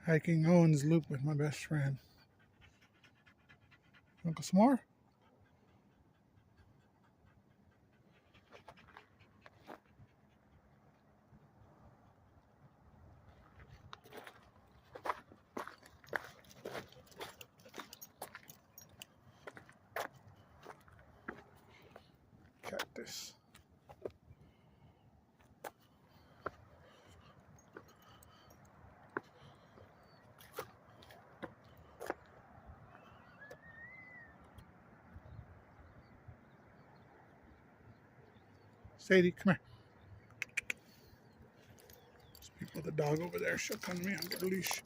Hiking Owens Loop with my best friend. Want to go some more? Cactus. Sadie, come here. Speak with the dog over there. She'll come to me. I'll get her leash.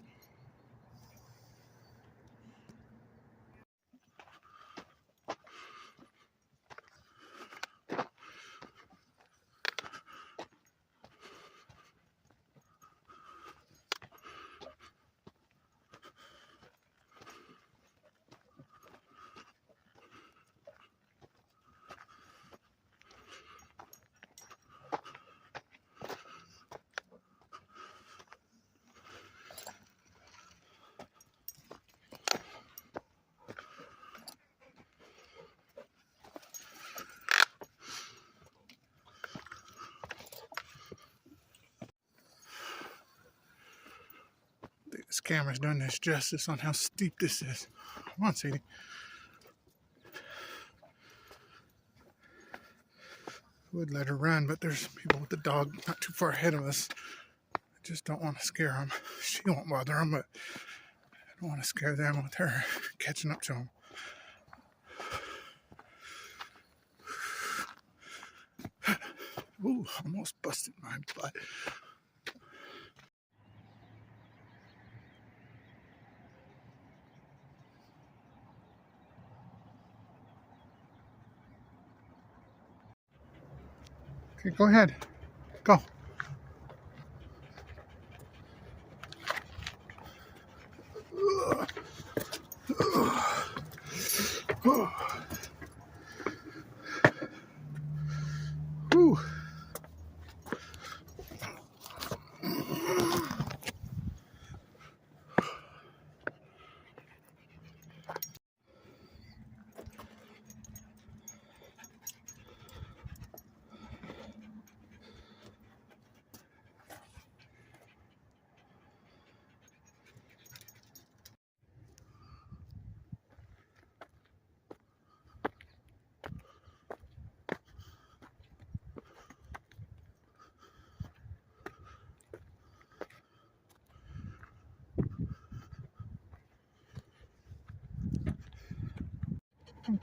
This camera's doing this justice on how steep this is. Come on, Sadie. I would let her run, but there's people with the dog not too far ahead of us. I just don't want to scare them. She won't bother them, but I don't want to scare them with her catching up to them. Ooh, almost busted my butt. Okay, go ahead. Go. Whew.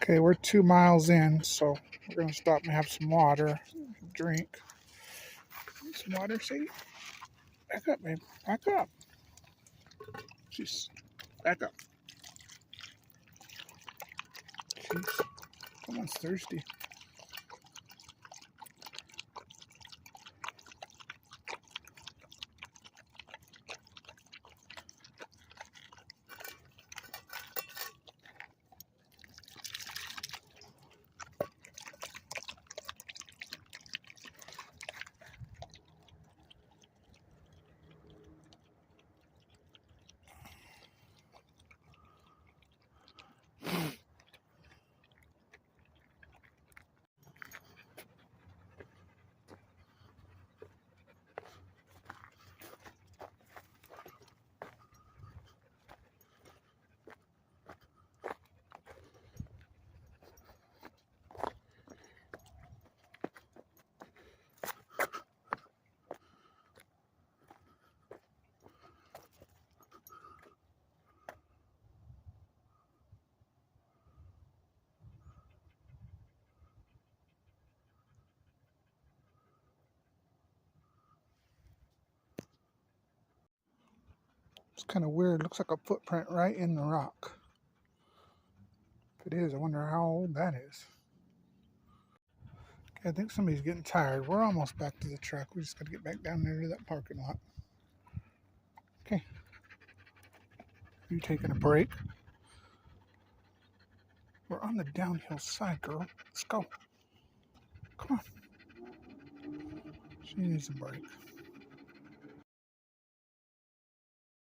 Okay, we're 2 miles in, so we're going to stop and have some water, drink. Some water, Sadie? Back up, babe. Back up. Jeez. Back up. Jeez. Someone's thirsty. It's kind of weird. It looks like a footprint right in the rock. If it is, I wonder how old that is. Okay, I think somebody's getting tired. We're almost back to the truck. We just got to get back down there to that parking lot. Okay. You taking a break? We're on the downhill side, girl. Let's go. Come on. She needs a break.